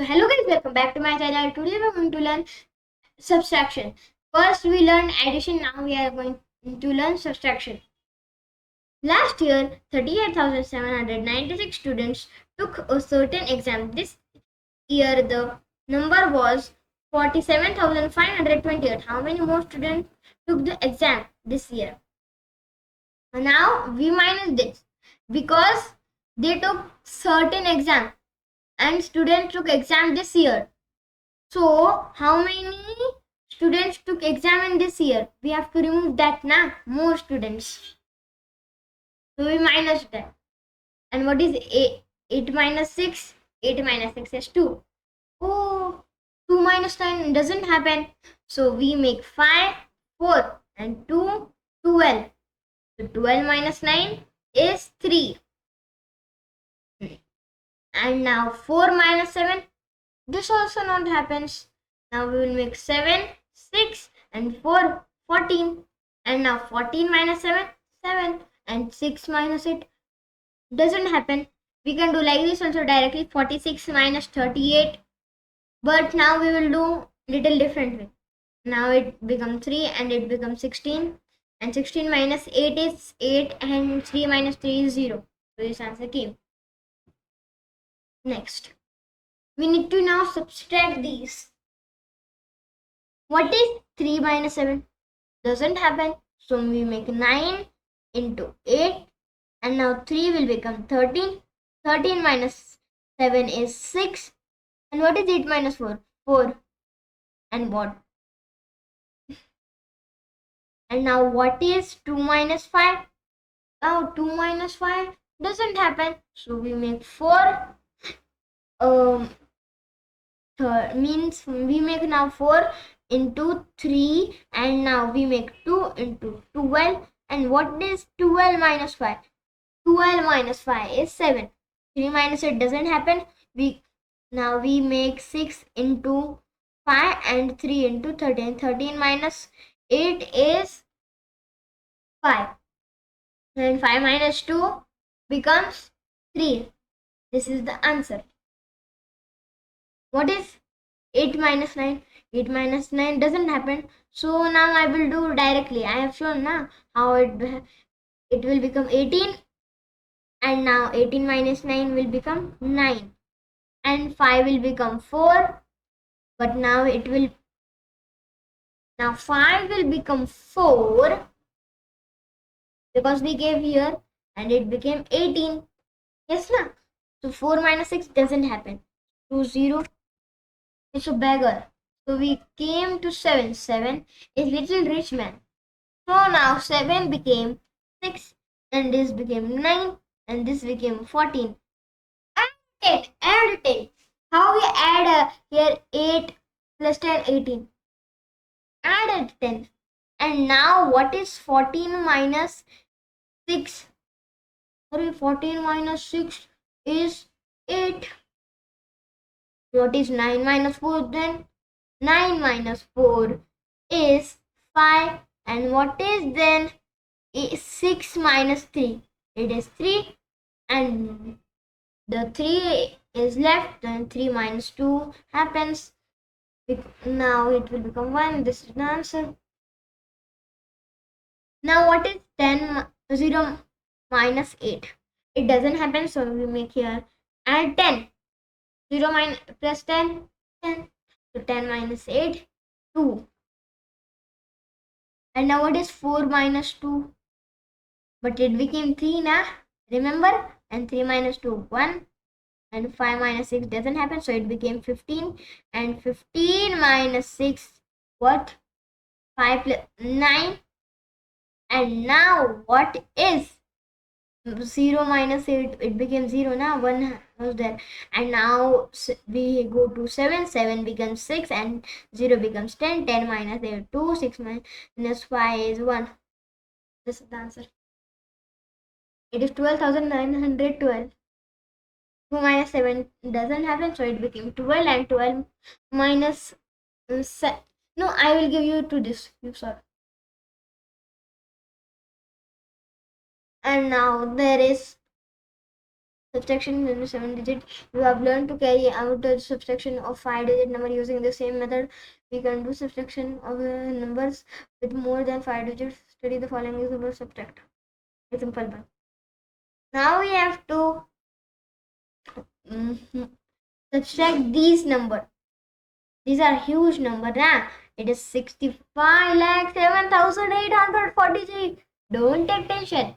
So hello guys, welcome back to my channel. Today we are going to learn subtraction. First we learned addition, now we are going to learn subtraction. Last year, 38,796 students took a certain exam. This year the number was 47,528. How many more students took the exam this year? Now we minus this because they took certain exam and students took exam this year. So, how many students took exam in this year? We have to remove that now. More students. So, we minus that. And what is 8? 8 minus 6? 8 minus 6 is 2. Oh, 2 minus 9 doesn't happen. So, we make 5, 4 and 2, 12. So, 12 minus 9 is 3. And now 4 minus 7. This also not happens. Now we will make 7, 6 and 4, 14. And now 14 minus 7, 7. And 6 minus 8 doesn't happen. We can do like this also directly, 46 minus 38. But now we will do little differently. Now it becomes 3 and it becomes 16. And 16 minus 8 is 8 and 3 minus 3 is 0. So this answer came. Next, we need to now subtract these. What is 3 minus 7? Doesn't happen. So we make 9 into 8. And now 3 will become 13. 13 minus 7 is 6. And what is 8 minus 4? 4. And what? And now what is 2 minus 5? Oh, 2 minus 5 doesn't happen. So we make 4. Means we make now 4 into 3 and now we make 2 into 12. And what is 12 minus 5? 12 minus 5 is 7. 3 minus 8 doesn't happen. Now we make 6 into 5 and 3 into 13. 13 minus 8 is 5. And 5 minus 2 becomes 3. This is the answer. What is 8 minus 9? 8 minus 9 doesn't happen. So now I will do directly. I have shown now how it will become 18. And now 18 minus 9 will become 9. And 5 will become 4. But now now 5 will become 4. Because we gave here and it became 18. Yes, na? So 4 minus 6 doesn't happen. 2, 0. It's a beggar. So we came to 7. 7 is little rich man. So now 7 became 6 and this became 9 and this became 14. Add 10. Add 10. How we add here 8 plus 10, 18. Added 10. And now what is 14 minus 6? Sorry, 14 minus 6 is 8. What is 9 minus 4 then? 9 minus 4 is 5. And what is then 6 minus 3? It is 3. And the 3 is left. Then 3 minus 2 happens. Now it will become 1. This is the answer. Now what is 0 minus 8? It doesn't happen. So we make here add 10. 0 minus plus 10, 10. So 10 minus 8, 2. And now what is 4 minus 2? But it became 3 na? Remember? And 3 minus 2, 1. And 5 minus 6 doesn't happen. So it became 15. And 15 minus 6, what? 5 plus 9. And now what is 0 minus 8? It became 0 now. 1 was there. And now we go to 7. 7 becomes 6 and 0 becomes 10. 10 minus 8, 2. 6 minus 5 is 1. This is the answer. It is 12,912. 2 minus 7 doesn't happen. So it became 12 and 12 minus 7. No, I will give you to this. You saw. And now there is subtraction in 7-digit. You have learned to carry out the subtraction of 5-digit number using the same method. We can do subtraction of numbers with more than 5 digits. Study the following example. Subtract. Example 1. Now we have to subtract these numbers. These are huge number. It is 65,07,843. Don't take tension.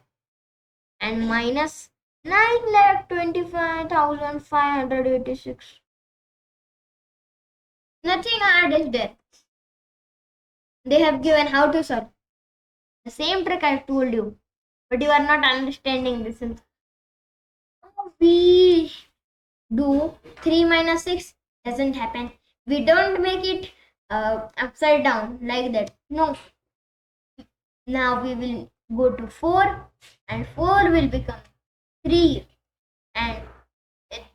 And minus 9,25,586. Nothing hard is there. They have given how to solve. The same trick I told you. But you are not understanding this. We do 3 minus 6. Doesn't happen. We don't make it upside down like that. No. Now we will go to 4. And 4 will become 3. And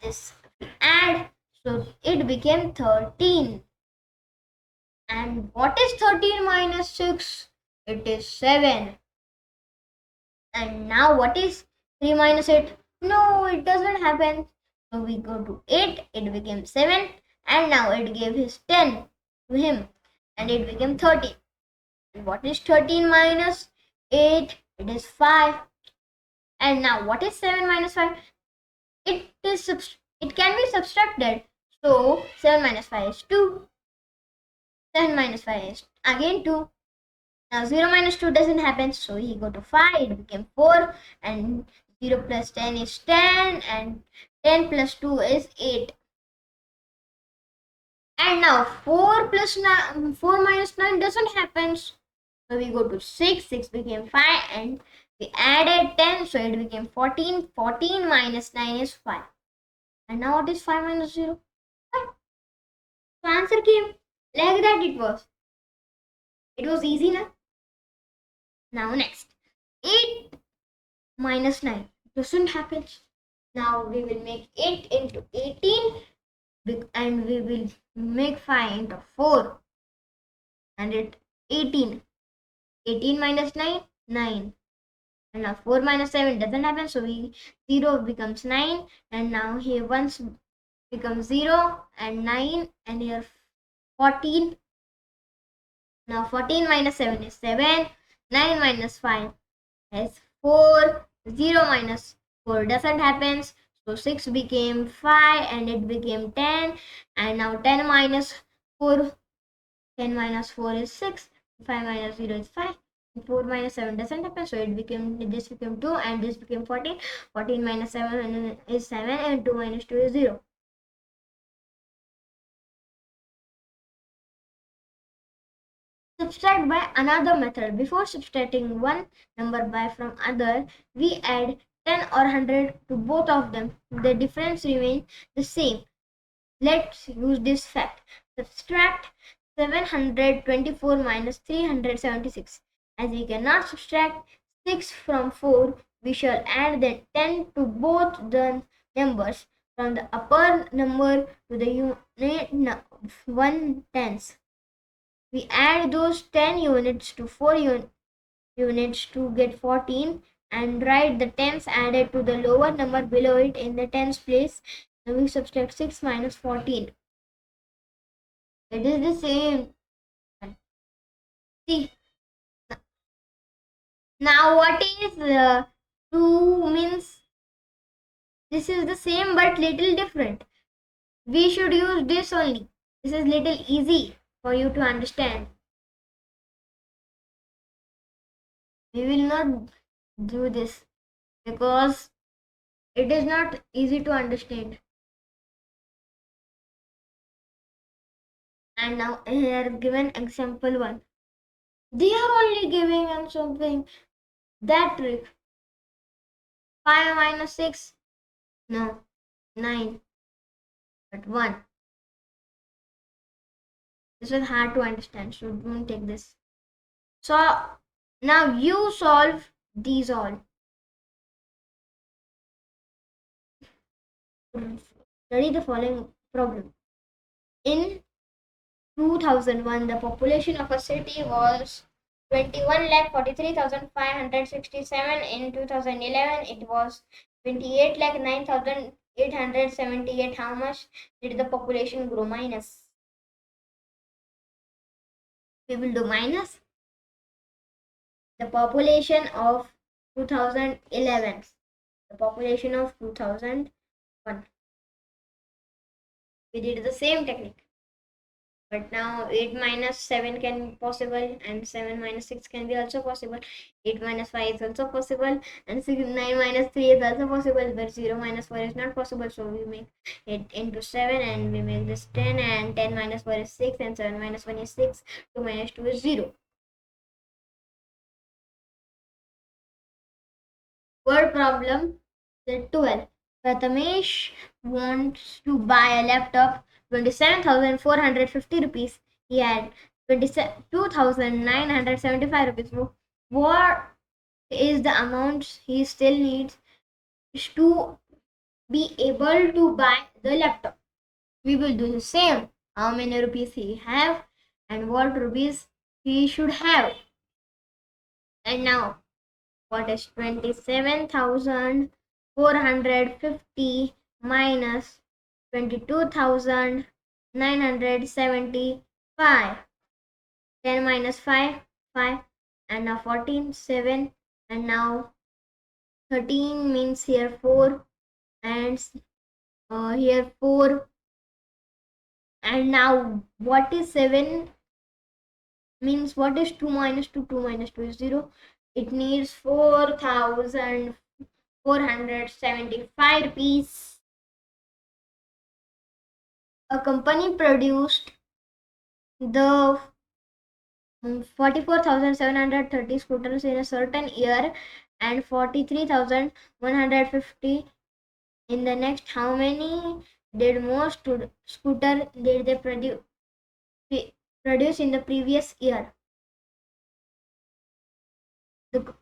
this add. So it became 13. And what is 13 minus 6? It is 7. And now what is 3 minus 8? No, it doesn't happen. So we go to 8. It became 7. And now it gave his 10 to him. And it became 13. And what is 13 minus 8? It is 5. And now what is 7 minus 5? It can be subtracted. So 7 minus 5 is 2. 7 minus 5 is again 2. Now 0 minus 2 doesn't happen. So he go to 5. It became 4. And 0 plus 10 is 10. And 10 plus 2 is 8. And now 4 minus 9 doesn't happen. So we go to 6. 6 became 5. And we added 10. So it became 14. 14 minus 9 is 5. And now what is 5 minus 0? 5. So answer came. Like that it was. It was easy now. Now next. 8 minus 9 doesn't happen. Now we will make 8 into 18. And we will make 5 into 4. And it 18. 18 minus 9, 9. And now 4 minus 7 doesn't happen. So 0 becomes 9. And now here 1 becomes 0 and 9. And here 14. Now 14 minus 7 is 7. 9 minus 5 is 4. 0 minus 4 doesn't happen. So 6 became 5 and it became 10. And now 10 minus 4. 10 minus 4 is 6. 5 minus 0 is 5. 4 minus 7 doesn't happen. So this became 2 and this became 14. 14 minus 7 is 7 and 2 minus 2 is 0. Subtract by another method. Before subtracting one number by from other, we add 10 or 100 to both of them. The difference remains the same. Let's use this fact. Subtract 724 minus 376. As we cannot subtract 6 from 4, we shall add the 10 to both the numbers from the upper number to the unit 1/10. We add those 10 units to 4 units to get 14 and write the tens added to the lower number below it in the tens place. Now we subtract 6 minus 14. It is the same. See. Now what is 2 means? This is the same but little different. We should use this only. This is little easy for you to understand. We will not do this because it is not easy to understand. And now here given example 1. They are only giving us something. That trick. 5 minus 6. No. 9. But 1. This is hard to understand, so don't take this. So now you solve these all. Study the following problem. In 2001, the population of a city was 21,43,567. In 2011, it was 28 lakh 9,878. How much did the population grow? Minus. We will do minus the population of 2011. The population of 2001. We did the same technique. But now 8 minus 7 can be possible, and 7 minus 6 can be also possible. 8 minus 5 is also possible, and 9 minus 3 is also possible, but 0 minus 4 is not possible. So we make it into 7, and we make this 10, and 10 minus 4 is 6, and 7 minus 1 is 6, 2 minus 2 is 0. Word problem 12. Prathamesh wants to buy a laptop 27,450 rupees. He had 22,975 rupees. What is the amount he still needs to be able to buy the laptop? We will do the same. How many rupees he have and what rupees he should have. And now, what is 27,450 minus 22,975? 10 minus 5, 5, and now 14, 7, and now 13 means here 4, and here 4, and now what is 7 means what is 2 minus 2? 2 minus 2 is 0. It needs 4,475 rupees. A company produced the 44,730 scooters in a certain year and 43,150 in the next. How many did more scooter did they produce in the previous year? The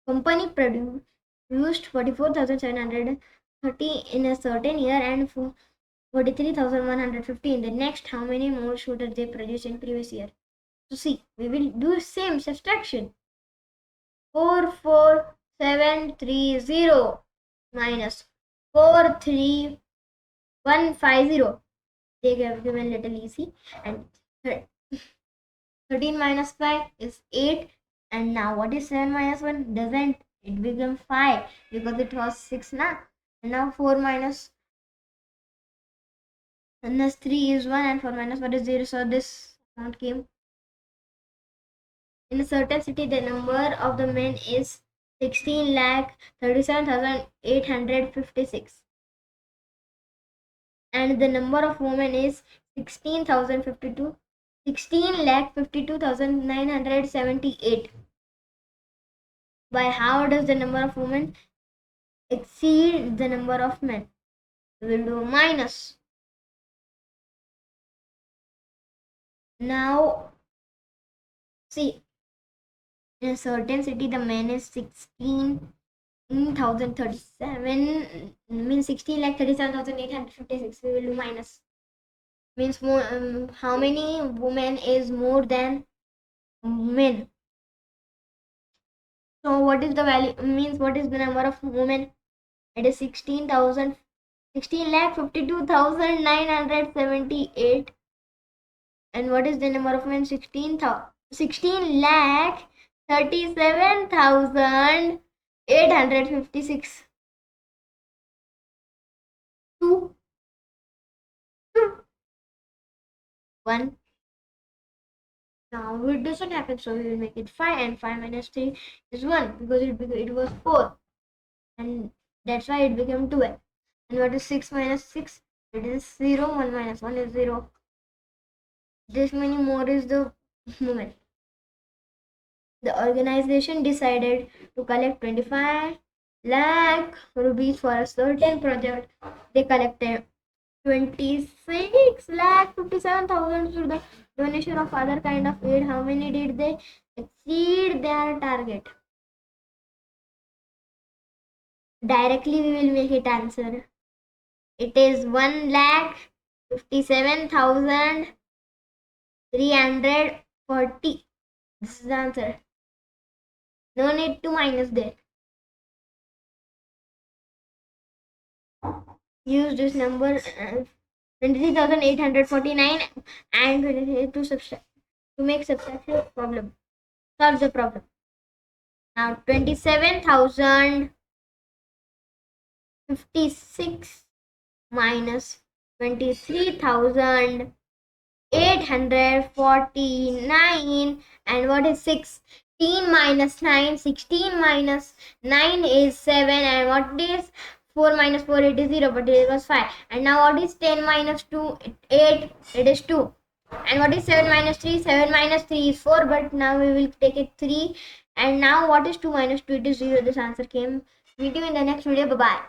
company produced 44,730 in a certain year and 43,150 in the next. How many more scooters they produced in previous year? So see, we will do same subtraction. 44730 minus 43150. They have given little easy, and 13 minus 5 is 8, and now what is 7 minus 1? Doesn't it become 5 because it was 6 now, and now 4 minus 3 is 1, and 4 minus 1 is 0. So this amount came. In a certain city, the number of the men is 16,37,856, and the number of women is 16,52,978. By how does the number of women exceed the number of men? We will do minus. Now, see, in a certain city, the men is 16,037, means 16,37,856. We will do minus. Means more, how many women is more than men? So what is the value? Means what is the number of women? It is 16,52,978. And what is the number of men? 16,37,856. 2, 1. Now it doesn't happen, so we will make it 5, and 5 minus 3 is 1 because it was 4, and that's why it became 12. And what is 6 minus 6? It is 0. 1 minus 1 is 0. This many more is the moment. The organization decided to collect 25 lakh rupees for a certain project. They collected 26 lakh 57,000 through the donation of other kind of aid. How many did they exceed their target? Directly we will make it answer. It is 1,57,340. This is the answer. No need to minus there. use this number 23,849 and 23 to make subtraction problem. Solve the problem. Now 27,056 minus 23,849, and what is 16 minus 9? 16 minus 9 is 7, and what is 4 minus 4? It is 0, but it was 5. And now what is 10 minus 2? 8, it is 2. And what is 7 minus 3? 7 minus 3 is 4, but now we will take it 3. And now what is 2 minus 2? It is 0. This answer came. Meet you in the next video. Bye bye.